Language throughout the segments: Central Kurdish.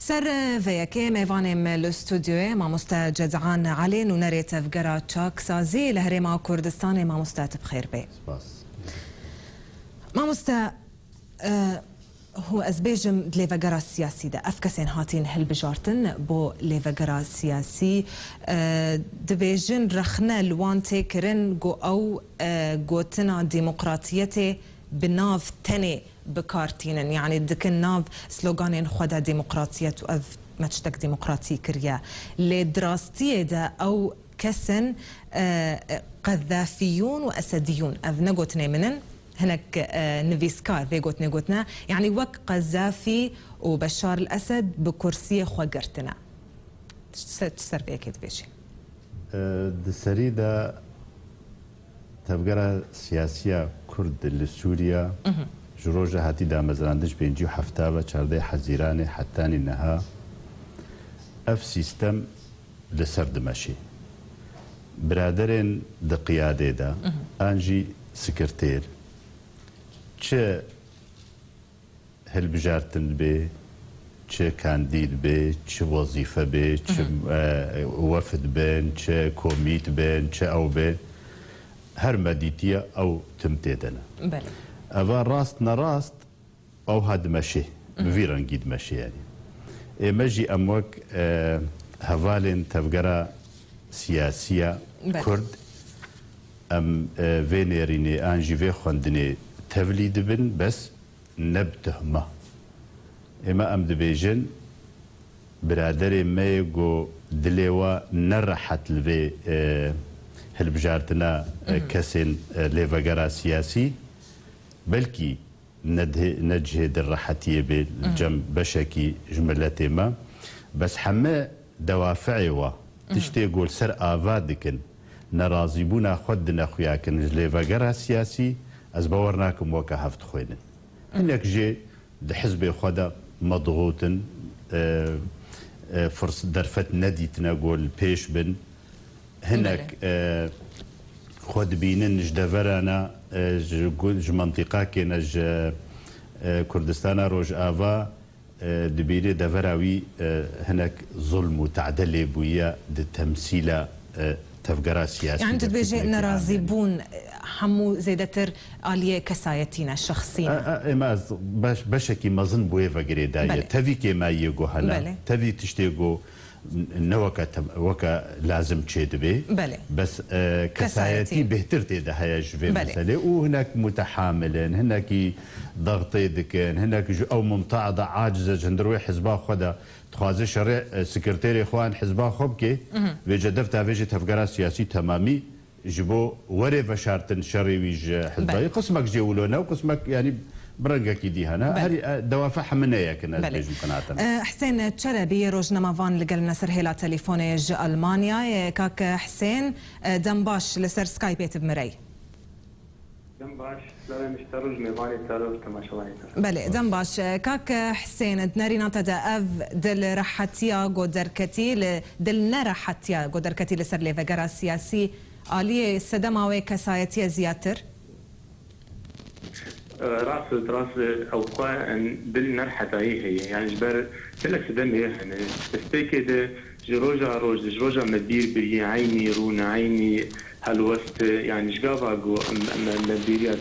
سر ویکی میوانیم الاستودیو ماموستا جدعان علی نونری تفگرا چاک سازی لهرما کردستان ماموستا بخیر بی. ماموستا هو ازبیجم لیوگرا سیاسی ده افکسین هاتین هل بجارتن بو لیوگرا سیاسی دبیجن رخنه لوان تکرن گو او گوتنا ديمقراطيته بناف تاني بكارتينن يعني دك الناف سلوغانين خدا ديمقراطية وأف ماتشتك ديمقراطي كريا لدراستي ده أو كسن قذافيون وأسديون أف نقوتنا منن هناك نفيسكار في قوتنا يعني وك قذافي وبشار الأسد بكرسية خوغرتنا تسر بيكي تبيشي السريدة تبقى سياسية كرد لسوريا جروجة هاتي دا مزراندش بينجيو حفتابة چارده حزيراني حتى انها اف سيستم لسرد ماشي برادرين دا قيادة دا انجي سكرتير چه هلبجارتن بي چه كانديد بي چه وظيفة بي چه وفد بين چه كوميت بين چه او بين هر مديتية او تمتدنا بله أفا راست نراست أو هاد ماشي فيران جيد ماشي يعني ماجي أموك هفالين تفقرا سياسية كرد أم فينيريني أنجي في خندني تفليد بن بس نبتهمة إما أم دبيجن برادري ما يقو دليوا نرحت لفي هالبجارتنا كسين ليفقرا سياسي بلكي نجهد الراحتية بالجنب بشكي جملتي ما بس حما دوافعي وا تشتي يقول سر آفادكن نرازيبونا خدنا خوياكن ليفقرا سياسي أزبورناكم وكا هفت خوينن هناك جي حزب خدا مضغوطن فرص درفت نديتنا قول بيش بن هناك خود بينن جدفرانا ج منطقة كنا ج كردستان روج آفا دبيري دفراوي هناك ظلم وتعدل بويا التمثيل تفقرا سياسي يعني تبيجي نرازيبون حمو زيدتر آلية كسايتنا الشخصية ما بشكي مظن بويا فقري داية تفي كما يقو هلا تفي تشتيقو وكا لازم تشيد به بس كسايتي بهتر تيدا هيا جوي مسألة وهناك متحاملين هناك ضغطي دكان هناك او ممتعضة عاجزة جندروي حزبا خدا تخازي شرع سكرتيري اخوان حزبا خبكي بيجا دفتا بيجي تفقرا سياسي تمامي جبو وري فشارتن شري ويج حزبا قسمك جيولونا وقسمك يعني برنجك دي هنا هري دوافعها من اياك الناس بيجوا قناعتنا حسين تشربي روجنا مافان لقلنا سرهيلا تليفوني ج المانيا كاك حسين دمباش لسر سكايبيت بمري دمباش لا مشتروج ميفاني تاروج تماشواني بله دمباش كاك حسين دنارينا تدا اف دل رحتيا غودركتي دل نرحتيا غودركتي لسر ليفغرا سياسي آلية سدماوي كسايتي زياتر راس او قوان دل نرحة هي يعني جبر تلك سدم هي يعني استيكد جروجا مدير بري عيني رونا عيني هالوست يعني جابا جو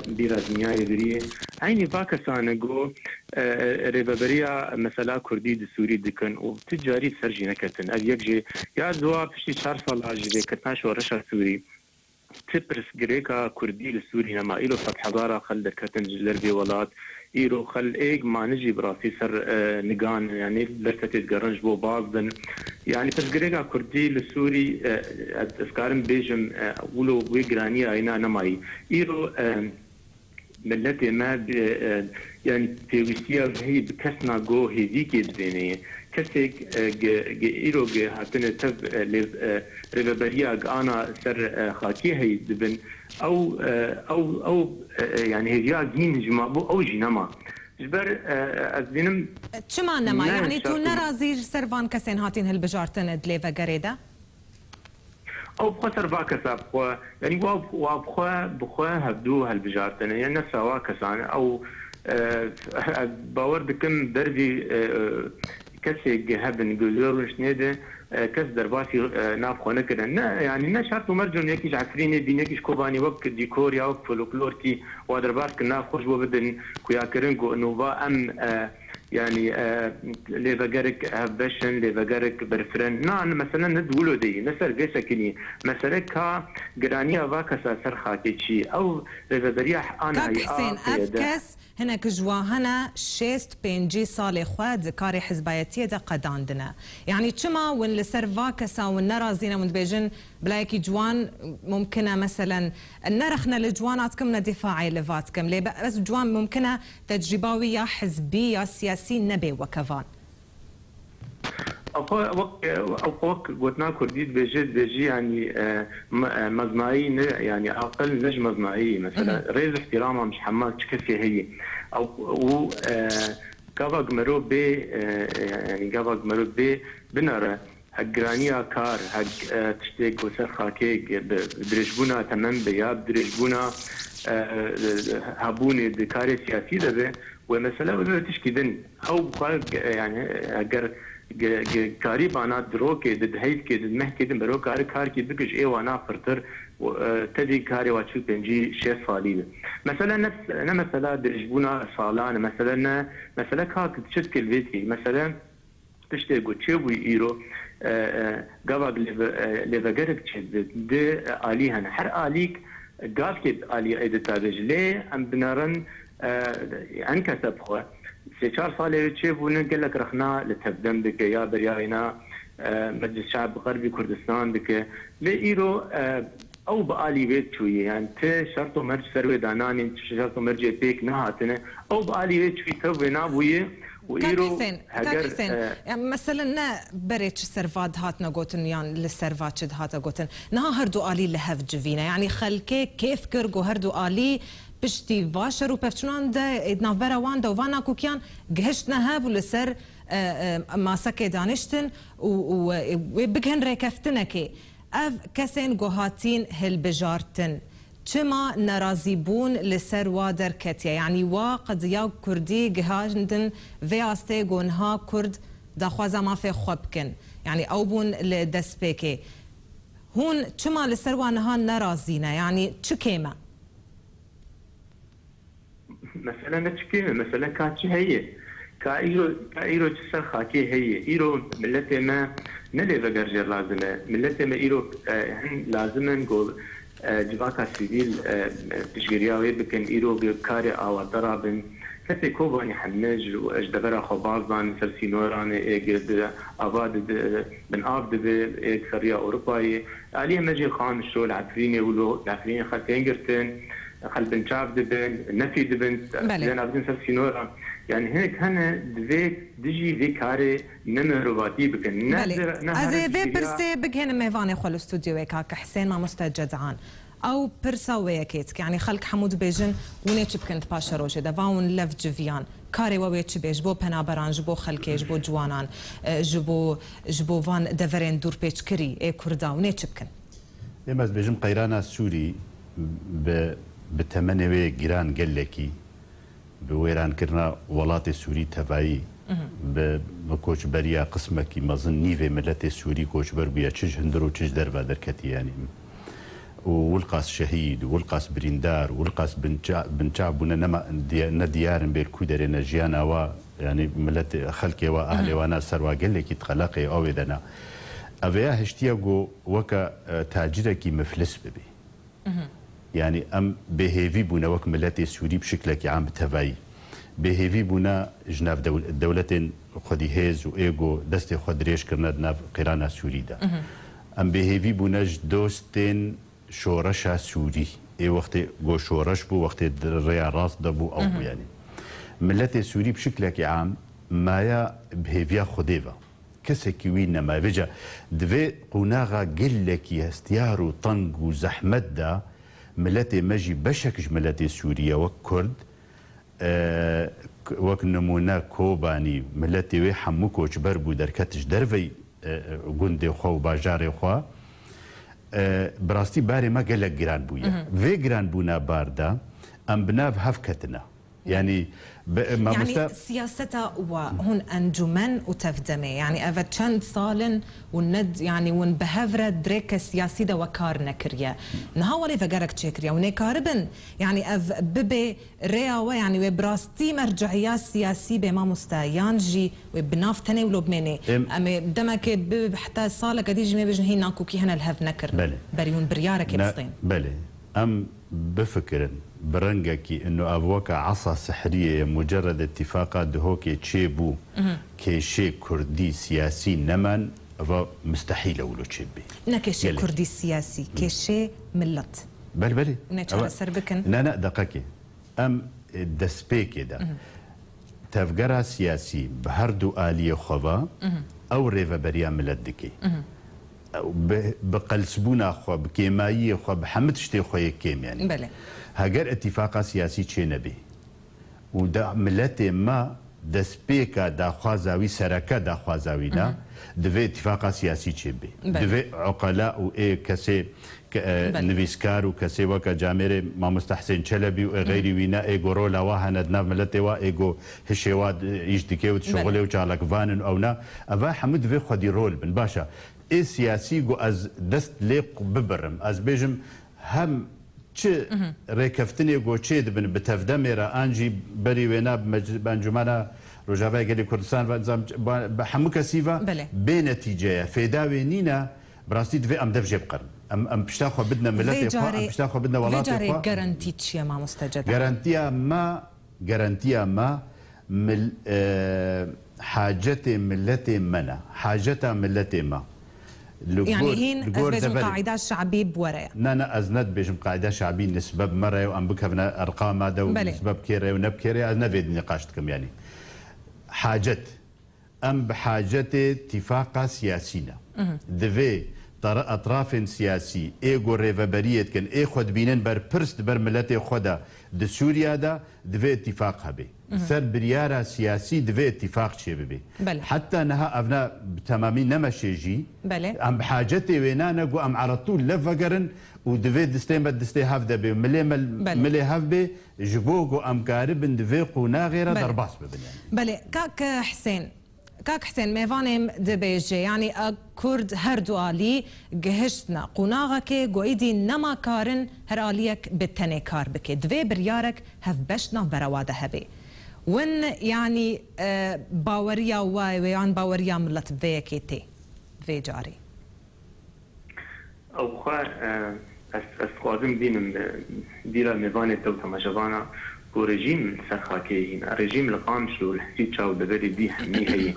مدير دنيا بري عيني باكستان جو ريبابريا مثلا كردي دسوري دكن وتجاري سرجي نكتن ابيجي يا دوا بشي شهر صلاح جي كتناش ورشا سوري تبرس جريكا كردي لسوريا ما إلو فتح حضارة خل كتن جلر بي ولات إيرو خل إيج ما نجي براسي سر نقان يعني لرتت تقرنج بو بعضن يعني بس جريكا كردي لسوري أذكارم بيجم ولو ويجرانية أينا نماي إيرو ملتي ما يعني تيوسيا هي بكسنا جو هذيك الدنيا كسيك إيرو هاتن تب ربابريا أنا سر خاكي هي دبن أو يعني هي جين جمابو أو جينما جبر أزينم شما نما يعني تو نرازي سرفان كسين هاتين هالبجارتن دليفا قريدة او بخسر باكسا يعني بخوا هبدو هالبجارتن يعني نفسها واكسان او باور بكم دربي كسي جهبن جزور شنيده كس درباسي ناف خونه كده يعني نه شرط مرجون يكيش عفريني بين يكيش كوباني وقت ديكور يا وقت فولكلورتي ودرباس كنا خوش بو بدن كويا كرنجو انه با ام يعني ليفاجرك هبشن ليفاجرك برفرن نعم مثلا ندولو دي مثلا جيسا كني مثلا كا جرانيا فاكسا سرخاتي شي او ليفاجريح انا هي حسين افكس هنا كجوا هنا شيست بينجي صالي خواد كاري حزبايتيه دا قد عندنا يعني كما وين لسرفا كسا ونرازينا وندبيجن بلايكي جوان ممكنه مثلا نرخنا الجوانات كمنا دفاعي لفاتكم ليه بس جوان ممكنه تجربويه حزبيه سياسيه نبي وكفان وقت قلنا كرديد بيجي يعني مصنعي يعني اقل نجم مصنعي مثلا ريز احترامها مش حماك كيف هي او كابا مرو بي يعني كابا مرو بي بنرى هجرانيا كار هج تشتيك وسرخاكي درجبونا تمام بيا درجبونا هابوني دكاري سياسي ده ومثلا ولا تشكيدن او بقى يعني اگر كاري بانا دروكي دهيت كي دمحكي دم برو كار كي بكش اي وانا فرتر تدي كاري واتشو بنجي شيف فاليد مثلا نفس انا مثلا درجبونا صالان مثلا كاك تشكل بيتي مثلا تشتي قوتشيبو ايرو قبل ليفاجرك تشد دي اليهن حر اليك قاف كيد الي ادتا رجلي ام بنرن انكسب خو سيشار صالي تشيبو نقول لك رخنا لتبدم بك يا برياينا مجلس الشعب الغربي كردستان بك لايرو او بالي بيت شويه يعني ت شرطو مرج سروي داناني شرطو مرج بيك نهاتنا او بالي بيت شوي تو نابويه وإيرو كاكسين يعني مثلا بريتش السرفاد هاتنا قوتن يعني للسرفات شد هاتا قوتن نها هردو آلي لهف جفينا يعني خلكي كيف كرقو هردو آلي بشتي فاشر وبفتشنان دا ادنا فرا واندا وفانا كوكيان قهشتنا هاف ولسر ما سكي دانشتن وبقهن ريكفتنكي اف كسين قوهاتين هالبجارتن چما نرازيبون لسر وادر كتيا يعني وقد يا كردي جهاجندن فياستي جونها كرد دخوازا ما في خبكن يعني او بون لدسبيكي هون چما لسر وانها نرازينا يعني چكيما مثلا چكيما مثلا كاتش هي كايرو تسر خاكي هي ايرو ملتي ما نلي فجر لازمه ملتي ما ايرو لازم نقول جواكا سيفيل تشجيرياوي بكن إيرو بكاري أو ضربن كتي كوباني حمج وأجدبرا خبازان سلسينوران إيجد أباد بن آب دبل سريا أوروباي عليه مجي خان الشغل عفريني ولو عفريني خلفين قرتن خل بن شاف دبن نفي دبن لأن عبدين سلسينوران يعني هيك هنا دفيك دجي في كاري نمرواتي بكن أزي في برسي بكهن ميفاني خلو استوديو هيك حسين ما مستجد عن أو برسا وياكيتك يعني خلق حمود بيجن ونيتش بكنت باشا روشي دفاون لف جفيان كاري ويتش بيج بو بنابران جبو خلكي جبو جوانان جبو فان دفرين دور بيج كري اي كردا ونيتش بكن يمز بيجم قيرانا السوري بتمنوي جيران قلكي بويران كرنا ولات السوري تبعي بكوش بريا قسمك مظن نيفي ملت السوري كوش بربيا تشج هندرو تشج دربا دركتي يعني والقاس شهيد والقاس بريندار والقاس بنشعب نديار بيركو درنا جيانا و يعني ملت خلقي واهلي وانا سروا قال لك تخلقي او دنا ابيا هشتياغو وكا تاجرك مفلس ببي يعني ام بهيفي بونا وك ملت السوري بشكل عام تبعي بهيفي بونا جناب دولتين خدي هيز وايجو دستي خد ريش كرنا ناف قرانا سوري دا ام بهيفي بونا دوستين شورشا سوري اي وقت جو شورش بو وقت الريا راس دبو او يعني ملت السوري بشكل عام مايا بهيفيا خديفا كسكي وين ما بيجا دفي قناغا قلكي استيارو طنق وزحمت دا ملتي مجي بشكش ملتي سوريا وكرد وك نمونا كوباني ملتي وي حموكو بربو دركتش درفي قندي خو باجاري خو براستي باري ما قالك جران بويا في جران بونا باردا ام بناف هفكتنا يعني يعني سياستها وهون انجمن وتفدمه يعني افتشند صالن وند يعني ون بهفره دريك سياسي دا وكار نكريا نهاولي فقرك تشكريا ونكاربن يعني اف ببي رياوه يعني وبراستي مرجعيه سياسي بما مستيانجي وبنافتني ولو بمني امي دمك حتى صاله قديج ما بجن هي ناكو كي هنا الهف نكر بريون بريارك يبسطين بلي ام بفكر برنجكي انه ابوكا عصا سحريه مجرد اتفاقات دهوكي تشيبو كيشي كردي سياسي نمن مستحيل اولو تشيبي نكيشي كردي سياسي كيشي ملت بلي نتشار سربكن لا دقيقه ام دسبيكي دا تفجرا سياسي بهردو آلية خوا او ريفا بريا ملت دكي بقلسبونا خو بكيمايي خو بحمد شتي خويا كيم يعني بله هاجر اتفاق سياسي تشي نبي ودا ملتي ما دسبيكا دا خوازاوي سركا دا خوازاوينا دفي اتفاق سياسي تشي بي دفي عقلاء و اي كسي نفيسكار وكسي وكا جاميري ما مستحسن شلبي وغيري وينا ايغو رولا واهنا دنا ملتي وا ايغو هشيواد يجدكي وتشغلي وجالك فانن اونا افا حمد في خدي رول بن باشا اي سياسي جو از دست ليق ببرم از بيجم هم چه ريكفتني جو چه دبن بتفدميرا انجي بري وينا بانجمانا روجافا قالي كردستان بحموكا سيفا بنتيجه فداوي نينا براستي دفي ام دفجي بقرن ام بشتاخو بدنا ملتي ام بشتاخو بدنا ولاتي فيجاري غارانتيتشيا ما مستجده غارانتيا ما مل حاجتي ملتي منا حاجتها ملتي ما يعني هين أزبيجم قاعدة شعبية بورايا نانا أزند بيجم قاعدة شعبية نسبة بمرة وأم بكفنا أرقام هذا ونسبة بكيرة ونبكيرة أنا في نقاشتكم يعني حاجت أم بحاجة اتفاق سياسينا دفي أطراف سياسي إيغو ريفابرية كان إيه خد بينن بر برست بر ملتي خدا د سوريا دا دفي اتفاق هبي سر بريارة سياسي دفي اتفاق شي ببي حتى نها أبنا بتمامي نمشي جي أم بحاجتي وينا نقو أم على طول لفقرن ودفي دستين بد دستي هاف دبي ملي هاف بي جبوغو أم كاربن دفي قونا غير درباس ببن يعني بلي كاك حسين ميفانم دبيجي يعني كرد هردو آلي جهشتنا قناغك قويدي نما كارن هر آليك بالتني كار بكي دفي بريارك هف بشنا برواده هبي ون يعني باوريا ويان باوريا ملت فيكي تي في جاري او خا اسقازم دينم ديلا ميفاني تو تماشانا رژیم سرخاکی رژیم لقام شو الحسيت شاو دبري دي حمي هي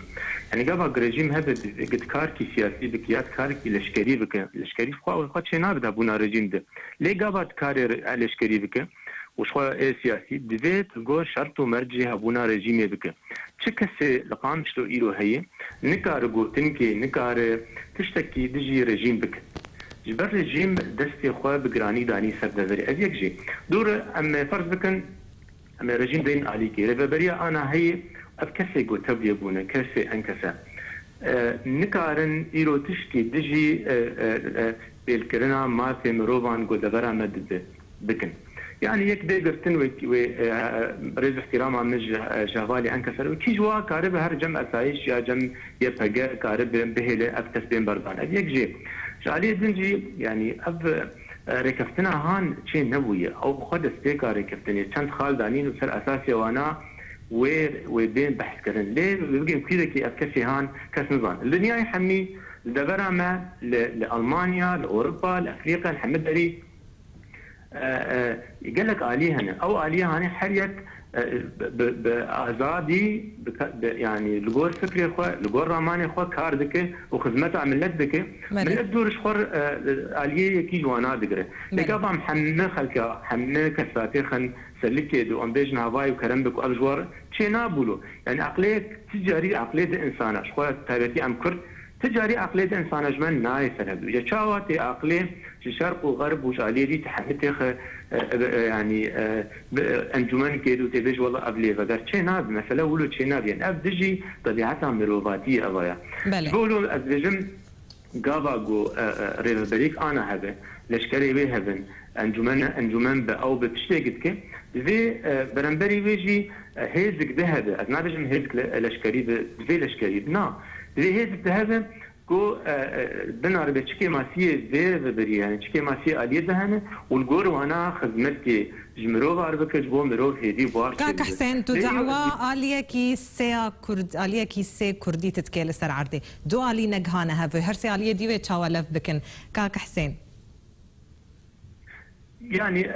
يعني قبل رژیم هذا قد كاركي سياسي بكيات كاركي لشكري بك لشكري خو شي نابدا بونا رژیم ده لي قبل كار لشكري بك وشو سياسي دفيت جو شرط مرجي بونا رژیم بك تشكس لقام شو ايرو هي نكار جو تنكي نكار تشتكي دجي رژیم بك جبر رژیم دستي خو بگرانی دانی سر دبري ازيك جي دور ام فرض بكن اما رژیم دين عليكي ريفابريا انا هي افكسي جو تبي بونا كسي انكسا نكارن ايرو تشكي دجي بالكرنا ما في مروفان جو دبرا مد بكن يعني يك ديغرتن و ريز احترام من جهوالي انكسر وكي جوا كارب هر جم اسايش يا جم يبقى كارب بهله افتس بين بردان ابيك جي شالي دنجي يعني اب ركفتنا هان شيء نبويه او خد ستيكا ركفتني كانت خالدانين وسر اساسي وانا وبين بحث كرن ليه بيجي كذا كي افكسي هان كاس نظام الدنيا يحمي دبرا ما لالمانيا لاوروبا لافريقيا الحمد دري يقول لك آلية او آلية هاني حريت بازادي يعني لغور فكري خو لغور راماني خو كار دكه وخدمته عملت دكه ملت دور شخور آلية كي جوانا دغره لقابا محمد خلك حمنا كساتي خن سلكي دو ام بيجن هواي وكرم بك الجوار تشينا بولو يعني عقليه تجاري عقليه انسان شخو تاريخي ام كرد تجاري عقليه انسان اجمل ناي سنه يا شاواتي عقليه شرق وغرب وش عليه دي تحمتخ يعني انجمان كيدو تبيج والله قبلي فقال تشيناب مثلا ولو تشيناب يعني ابدجي طبيعتها مروفاتيه ابايا بقولوا ابدجم قابا جو ريفبريك انا هذا لشكري بي هذن انجمن او بتشتاقت كي في برنبري ويجي هيزك ذهب انا بجم هيزك لشكري في لشكري نا في هيزك ذهب كو بنار بتشكي ماسيه في بري يعني تشكي ماسيه عليه دهنه والجور وانا خدمتي جمرو عربك جبو مرو هدي بار كاك حسين تدعوا اليكي سي كرد اليكي سي كردي تتكيل سر عردي دو علي نغهانه هف هرسي علي ديوي تشاولف بكن كاك حسين يعني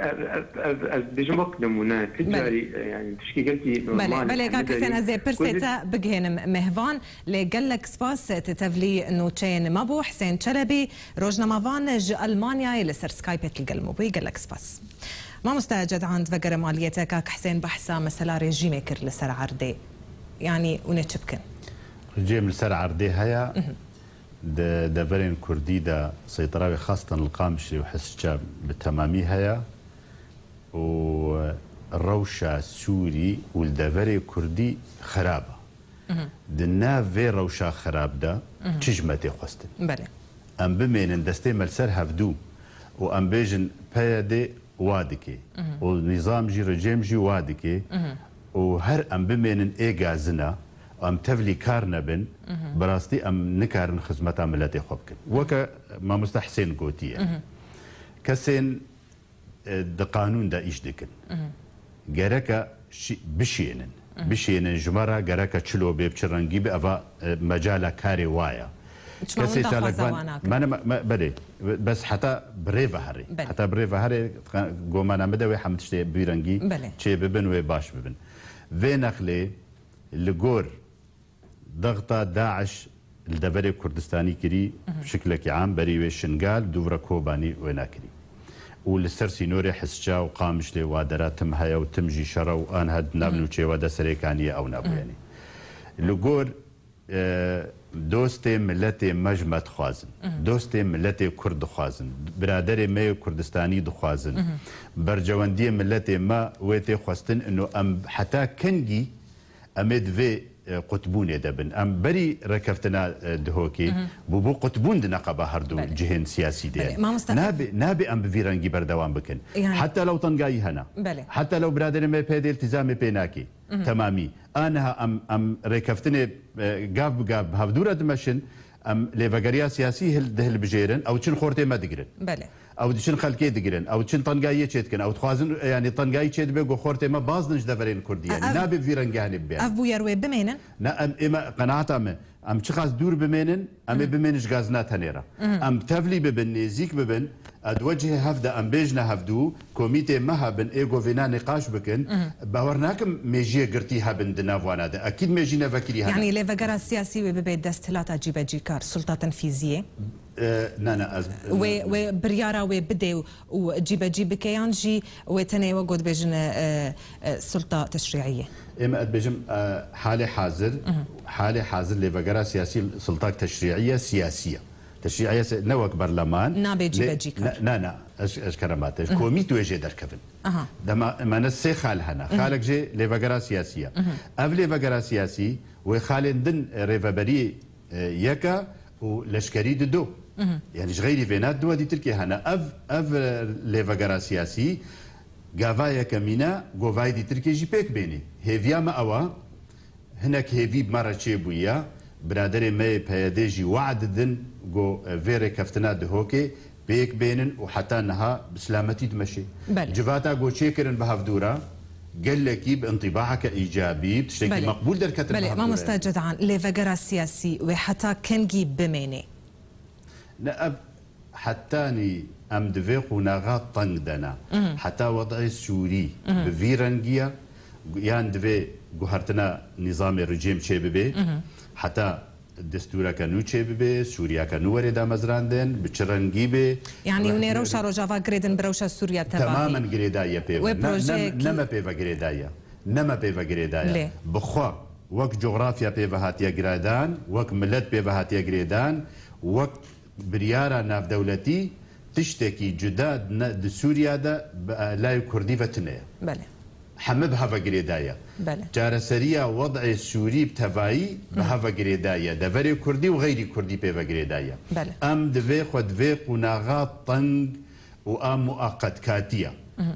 بجمك نمونه تجاري يعني تشكي قلتي بله كاك حسين ازي برسيتا بجهن مهفان لقلك سباس تتفلي انه تشين مابو حسين شلبي روجنا مافانج المانيا اللي سر سكايبت القلمو قلك سباس ما مستجد عند فقر ماليتك كاك حسين بحثا مثلا ريجيم كر لسر عردي يعني ونتشبكن ريجيم لسر عردي هيا دا برين كردي دا سيطراوي خاصة القامشي وحسجاب بالتمامي هيا والروشة سوري والدافري كردي خرابة دنا في روشة خراب دا تشجمتي خستن بله ام بمين دستي ملسر هفدو وام بيجن بايدي وادكي والنظام جي رجيم جي وادكي وهر ام بمين ايجا زنا ام تفلي كارنبن براستي ام نكارن خدمتا ملتي خوبكن وكا ما مستحسن قوتيه كسين قانون دا ايش دكن جركا بشينن جمرة جركا تشلو بيبشرنجي بأفا مجالا كاري وايا كسي تالك ما بدي بس حتى بريفا هري حتى بريفا هري قومانا مدوي حمتشتي بيرنجي شي ببن وباش ببن في نخلي لجور ضغطة داعش الدبري كردستاني كري بشكل عام بري شنغال دورا كوباني وناكري والسرسي نوري حسجا وقامش لي وادراتم هيا وتمجي شرا وان هاد نابلو تشي ودا سريكانيه او نابو يعني لجور دوستي ملتي مجمد خوازن دوستي ملتي كرد خوازن برادري مي كردستاني دخوازن برجواندي ملتي ما ويتي خواستن انه ام حتى كنجي امد في قطبون دبن ام بري ركفتنا دهوكي بو قطبون دنقبه هردو جهن سياسي دي نابي ام بفيرنجي بردوام بكن يعني حتى لو طنقاي هنا حتى لو برادري مي بيدي التزامي بيناكي تمامي انا ام ركفتني قاب هفدوره دمشن ام ليفاغاريا سياسي دهل بجيرن او تشن خورتي ما دقرن او تشن خلكي دقرن او تشن طنقاي تشتكن او تخوازن يعني طنقاي تشد بيغو خورتي ما بازنج دفرين كردي يعني نابي فيرنجاني بيان ابو يروي بمينن نا اما قناعتم ام تشخاص دور بمينن ام بمينش غازنات هنيرا ام تفلي ببن نيزيك ببن ادوجه هفدا ام بيجنا هفدو كوميتي مهبن ايغو فينا نقاش بكن باورناكم ميجي قرتيها بن دنافوانا ده اكيد ميجينا فكري يعني ليفاغارا السياسي وببيت دستلات جيب جيكار سلطه تنفيذيه نانا وبريارة وبدي وجيب كيانجي وتني وجود بيجن سلطة تشريعية. إما بيجم حالة حاضر لفجرة سياسية سلطة تشريعية سياسية نوك برلمان. نابي جيب نا اش كراماتش كوميتو يجي دركفن. دما ما نسي خالهنا خالك جي لفجرة سياسية. أفلي فجرة سياسي وخالدن ريفابري يكا ولشكري دو. يعني غيري فينات دو دي تركي هنا اف ليفاغارا سياسي غافايا كمينا غوفاي دي تركي جي بيك بيني هيفيا ما اوا هناك هيفي بمره تشيبويا برادري مي بياديجي وعددن غو فيري كفتنا دهوكي بيك بينن وحتى انها بسلامتي تمشي جفاتا غو تشيكرن بهافدورا قال لك بانطباعك ايجابي بتشتكي مقبول در كتب بلي ما مستجد عن ليفاغارا سياسي وحتى كنجي بميني لا حتاني ام دفيق ونغاط طنقدنا حتى وضعي السوري بفيرنجيا يان دفي قهرتنا نظام الرجيم شيببي حتى الدستور كانو شيببي سوريا كانو وردا مزراندن بتشرنجيبي يعني ونيروشا روجافا جريدن بروشا سوريا تماما جريدايا بيفا نما بيفا جريدايا نما بيفا جريدايا بخوا وك جغرافيا بيفا هاتيا جرادان وك ملت بيفا هاتيا جريدان وك بريارة ناف دولتي تشتكي جداد سوريا دا لا كردي فتنة بله حمبها فقريدايا بله جارسريا وضع السوري بتفاي بها فقريدايا دفري كردي وغيري كردي بفقريدايا بله ام دفيق ودفيق وناغات طنق وام مؤقت كاتيه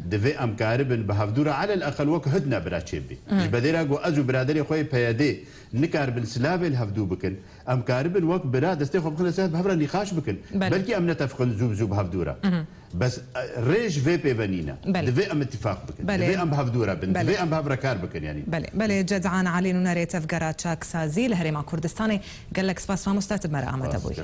دفي ام كاربن بهفدورا على الاقل وك هدنا براتشيبي مش بدير اقو ازو برادري خوي بيادي نكاربن سلافي الهفدو بكن ام كاربن وك براد استيخو بكن سهل بهفرا نقاش بكن بلكي ام نتفقن زوب هفدورا بس ريش في بيفانينا دفي ام اتفاق بكن دفي ام بهفدورا بن دفي ام بهفرا كار بكن يعني بله جدعان علي نوناري تفقرا تشاك سازي لهريما كردستاني قال لك سباس ما مستعتب مرا عمت ابوي